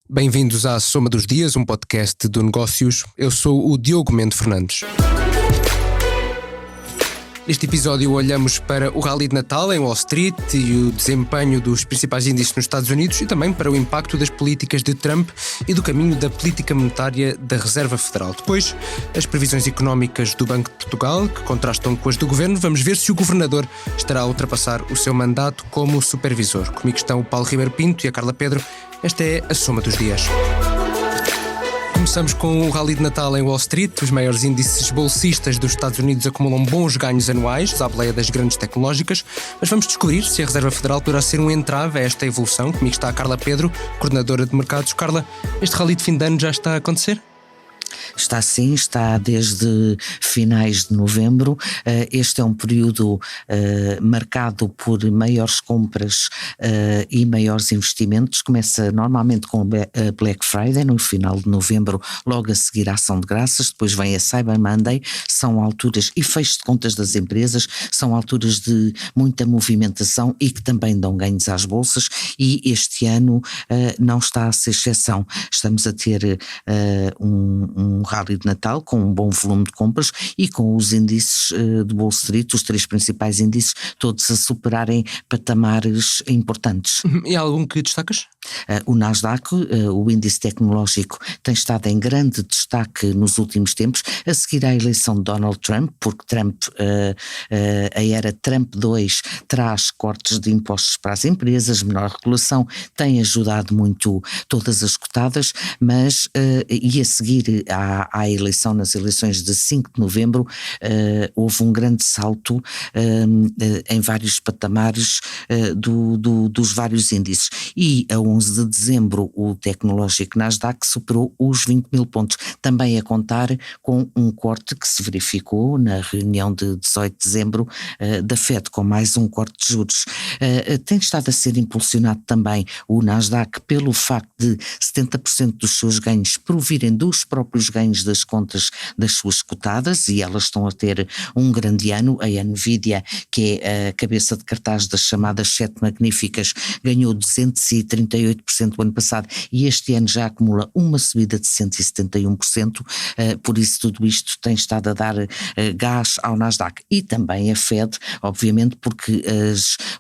Bem-vindos à Soma dos Dias, um podcast do Negócios. Eu sou o Diogo Mendes Fernandes. Neste episódio olhamos para o Rally de Natal em Wall Street e o desempenho dos principais índices nos Estados Unidos e também para o impacto das políticas de Trump e do caminho da política monetária da Reserva Federal. Depois, as previsões económicas do Banco de Portugal, que contrastam com as do Governo. Vamos ver se o Governador estará a ultrapassar o seu mandato como supervisor. Comigo estão o Paulo Ribeiro Pinto e a Carla Pedro. Esta é a Soma dos Dias. Começamos com o Rally de Natal em Wall Street. Os maiores índices bolsistas dos Estados Unidos acumulam bons ganhos anuais, à boleia das grandes tecnológicas, mas vamos descobrir se a Reserva Federal poderá ser um entrave a esta evolução. Comigo está a Carla Pedro, coordenadora de mercados. Carla, este Rally de fim de ano já está a acontecer? Está sim, está desde finais de novembro. Este é um período marcado por maiores compras e maiores investimentos. Começa normalmente com a Black Friday, no final de novembro, logo a seguir a Ação de Graças. Depois vem a Cyber Monday, são alturas, e fecho de contas das empresas, são alturas de muita movimentação e que também dão ganhos às bolsas, e este ano não está a ser exceção. Estamos a ter um rally de Natal com um bom volume de compras e com os índices de Wall Street, os três principais índices, todos a superarem patamares importantes. E há algum que destacas? O Nasdaq, o índice tecnológico, tem estado em grande destaque nos últimos tempos, a seguir à eleição de Donald Trump, porque a era Trump 2 traz cortes de impostos para as empresas, menor regulação, tem ajudado muito todas as cotadas, mas e a seguir à eleição, nas eleições de 5 de novembro, houve um grande salto em vários patamares dos vários índices, e a 11 de dezembro o tecnológico Nasdaq superou os 20 mil pontos, também a contar com um corte que se verificou na reunião de 18 de dezembro da FED, com mais um corte de juros. Tem estado a ser impulsionado também o Nasdaq pelo facto de 70% dos seus ganhos provirem dos próprios ganhos das contas das suas cotadas, e elas estão a ter um grande ano. A Nvidia, que é a cabeça de cartaz das chamadas 7 magníficas, ganhou 238% o ano passado e este ano já acumula uma subida de 171%, por isso tudo isto tem estado a dar gás ao Nasdaq. E também a Fed, obviamente, porque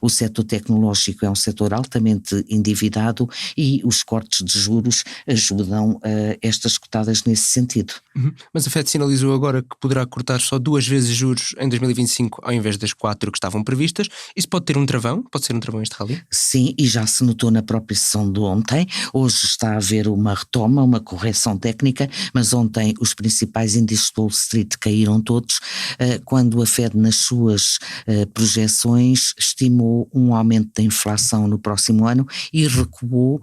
o setor tecnológico é um setor altamente endividado e os cortes de juros ajudam estas cotadas nesse sentido. Mas a FED sinalizou agora que poderá cortar só 2 vezes juros em 2025 ao invés das 4 que estavam previstas. Isso pode ter um travão? Pode ser um travão este rally? Sim, e já se notou na própria sessão de ontem. Hoje está a haver uma retoma, uma correção técnica, mas ontem os principais índices de Wall Street caíram todos, quando a FED nas suas projeções estimou um aumento da inflação no próximo ano e recuou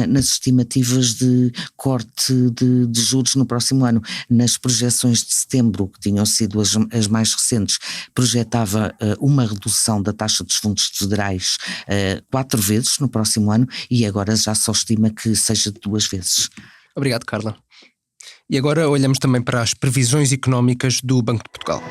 nas estimativas de corte de juros no próximo ano. Nas projeções de setembro, que tinham sido as mais recentes, projetava uma redução da taxa dos fundos federais 4 vezes no próximo ano, e agora já só estima que seja de 2 vezes. Obrigado, Carla. E agora olhamos também para as previsões económicas do Banco de Portugal.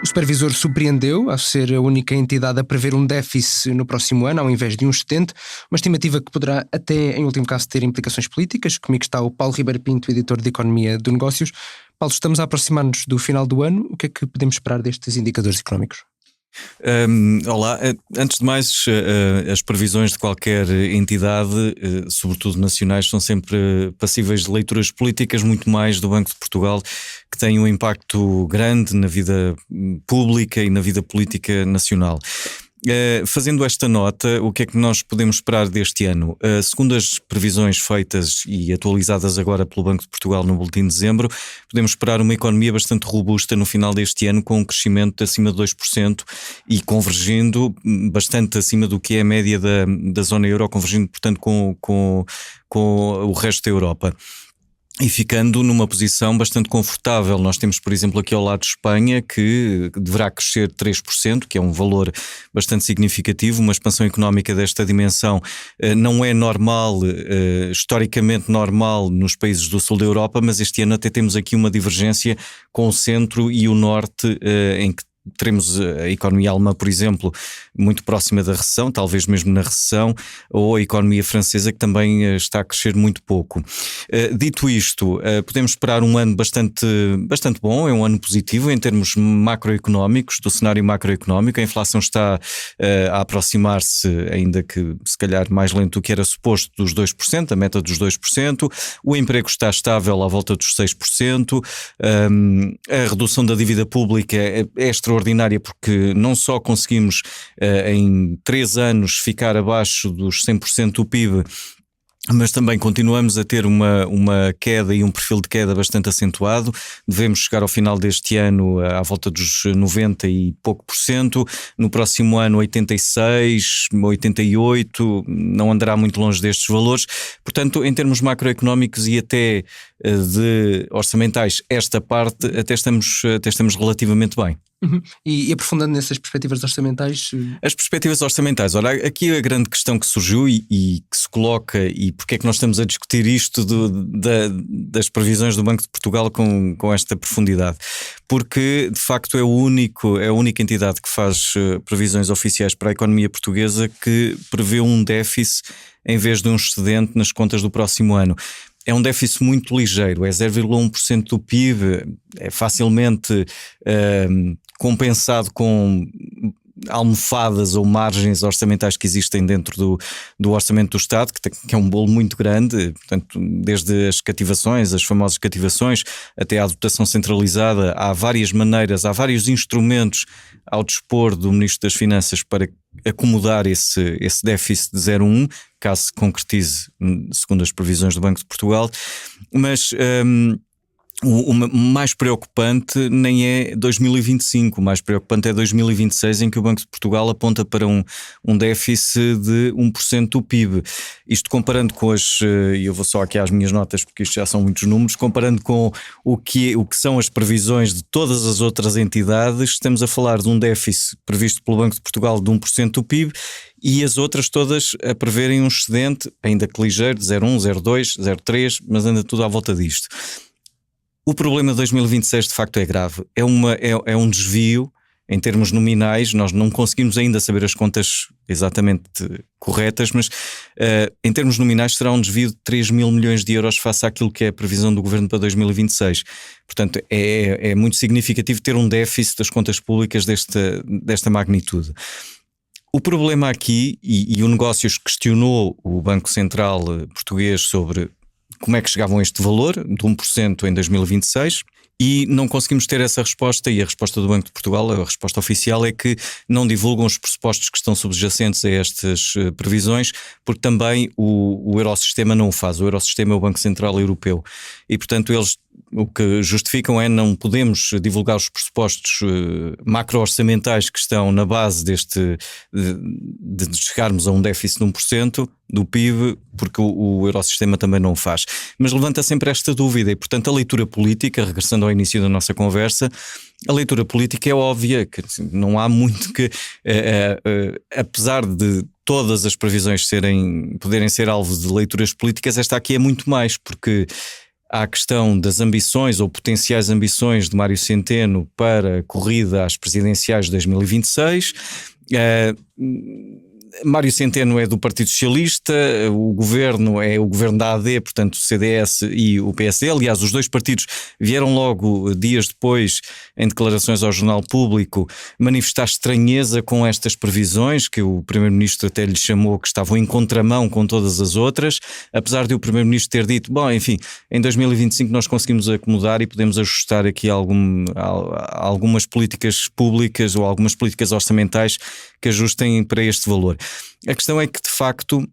O supervisor surpreendeu ao ser a única entidade a prever um déficit no próximo ano, ao invés de uns 70, uma estimativa que poderá até, em último caso, ter implicações políticas. Comigo está o Paulo Ribeiro Pinto, editor de Economia do Negócios. Paulo, estamos a aproximar-nos do final do ano. O que é que podemos esperar destes indicadores económicos? Olá, antes de mais, as previsões de qualquer entidade, sobretudo nacionais, são sempre passíveis de leituras políticas, muito mais do Banco de Portugal, que tem um impacto grande na vida pública e na vida política nacional. Fazendo esta nota, o que é que nós podemos esperar deste ano? Segundo as previsões feitas e atualizadas agora pelo Banco de Portugal no boletim de dezembro, podemos esperar uma economia bastante robusta no final deste ano, com um crescimento acima de 2% e convergindo bastante acima do que é a média da zona euro, convergindo, portanto, com o resto da Europa. E ficando numa posição bastante confortável. Nós temos, por exemplo, aqui ao lado de Espanha, que deverá crescer 3%, que é um valor bastante significativo. Uma expansão económica desta dimensão não é normal, historicamente normal nos países do sul da Europa, mas este ano até temos aqui uma divergência com o centro e o norte, em que teremos a economia alemã, por exemplo, muito próxima da recessão, talvez mesmo na recessão, ou a economia francesa, que também está a crescer muito pouco. Dito isto, podemos esperar um ano bastante bom, é um ano positivo em termos macroeconómicos, do cenário macroeconómico. A inflação está a aproximar-se, ainda que se calhar mais lento do que era suposto, dos 2%, a meta dos 2%. O emprego está estável à volta dos 6%. A redução da dívida pública é extraordinária, porque não só conseguimos em 3 anos ficar abaixo dos 100% do PIB, mas também continuamos a ter uma queda e um perfil de queda bastante acentuado. Devemos chegar ao final deste ano à volta dos 90 e pouco por cento, no próximo ano 86, 88, não andará muito longe destes valores. Portanto, em termos macroeconómicos e até de orçamentais, esta parte até estamos relativamente bem. Uhum. E aprofundando nessas perspectivas orçamentais? As perspectivas orçamentais, olha, aqui a grande questão que surgiu e que se coloca, e porque é que nós estamos a discutir isto das previsões do Banco de Portugal com esta profundidade? Porque de facto é a única entidade que faz previsões oficiais para a economia portuguesa que prevê um déficit em vez de um excedente nas contas do próximo ano. É um déficit muito ligeiro, é 0,1% do PIB, é facilmente compensado com almofadas ou margens orçamentais que existem dentro do orçamento do Estado, que é um bolo muito grande, portanto, desde as cativações, as famosas cativações, até à dotação centralizada. Há várias maneiras, há vários instrumentos ao dispor do Ministro das Finanças para acomodar esse déficit de 0,1, caso se concretize segundo as previsões do Banco de Portugal. Mas o mais preocupante nem é 2025, o mais preocupante é 2026, em que o Banco de Portugal aponta para um déficit de 1% do PIB. Isto comparando com e eu vou só aqui às minhas notas porque isto já são muitos números, comparando com o que são as previsões de todas as outras entidades, estamos a falar de um déficit previsto pelo Banco de Portugal de 1% do PIB, e as outras todas a preverem um excedente, ainda que ligeiro, de 0,1, 0,2, 0,3, mas anda tudo à volta disto. O problema de 2026 de facto é grave, é um desvio em termos nominais. Nós não conseguimos ainda saber as contas exatamente corretas, mas em termos nominais será um desvio de 3 mil milhões de euros face àquilo que é a previsão do Governo para 2026. Portanto, é muito significativo ter um déficit das contas públicas desta magnitude. O problema aqui, e o Negócios questionou o Banco Central português sobre como é que chegavam a este valor de 1% em 2026, e não conseguimos ter essa resposta, e a resposta do Banco de Portugal, a resposta oficial, é que não divulgam os pressupostos que estão subjacentes a estas previsões, porque também o Eurosistema não o faz. O Eurosistema é o Banco Central Europeu, e portanto eles o que justificam é: não podemos divulgar os pressupostos macro-orçamentais que estão na base de chegarmos a um déficit de 1% do PIB, porque o Eurosistema também não o faz. Mas levanta sempre esta dúvida, e portanto a leitura política, regressando ao início da nossa conversa, a leitura política é óbvia, que não há muito que, apesar de todas as previsões poderem ser alvo de leituras políticas, esta aqui é muito mais, porque há a questão das ambições ou potenciais ambições de Mário Centeno para a corrida às presidenciais de 2026. Mário Centeno é do Partido Socialista, o governo é o governo da AD, portanto o CDS e o PSD. Aliás, os dois partidos vieram logo dias depois, em declarações ao Jornal Público, manifestar estranheza com estas previsões, que o Primeiro-Ministro até lhe chamou que estavam em contramão com todas as outras, apesar de o Primeiro-Ministro ter dito: bom, enfim, em 2025 nós conseguimos acomodar e podemos ajustar aqui algumas políticas públicas ou algumas políticas orçamentais que ajustem para este valor. A questão é que, de facto,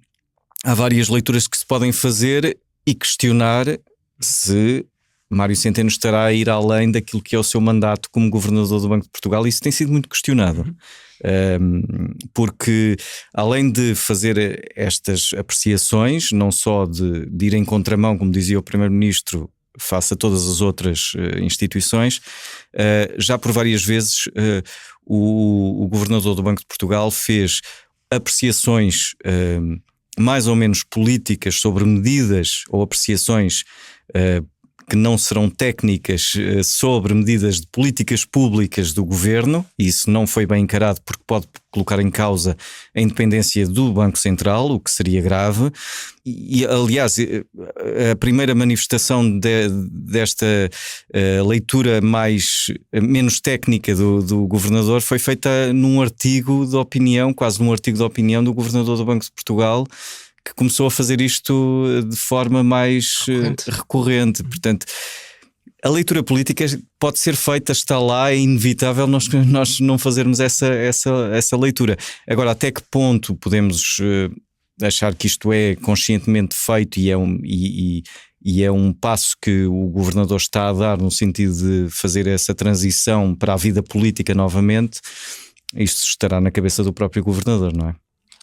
há várias leituras que se podem fazer e questionar se Mário Centeno estará a ir além daquilo que é o seu mandato como governador do Banco de Portugal. Isso tem sido muito questionado, porque além de fazer estas apreciações, não só de ir em contramão, como dizia o Primeiro-Ministro, face a todas as outras instituições, já por várias vezes o governador do Banco de Portugal fez apreciações mais ou menos políticas sobre medidas ou apreciações que não serão técnicas sobre medidas de políticas públicas do governo, e isso não foi bem encarado porque pode colocar em causa a independência do Banco Central, o que seria grave. E aliás, a primeira manifestação desta leitura menos técnica do governador foi feita num artigo de opinião, quase num artigo de opinião do governador do Banco de Portugal, que começou a fazer isto de forma mais recorrente. Portanto, a leitura política pode ser feita, está lá, é inevitável nós não fazermos essa leitura. Agora, até que ponto podemos achar que isto é conscientemente feito e é um passo que o governador está a dar no sentido de fazer essa transição para a vida política novamente, isto estará na cabeça do próprio governador, não é?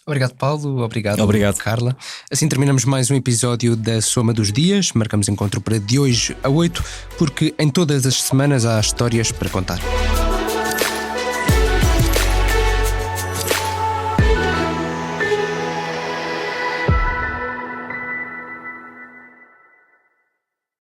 Obrigado, Paulo. Obrigado, Carla. Assim terminamos mais um episódio da Soma dos Dias. Marcamos encontro para de hoje a 8, porque em todas as semanas há histórias para contar.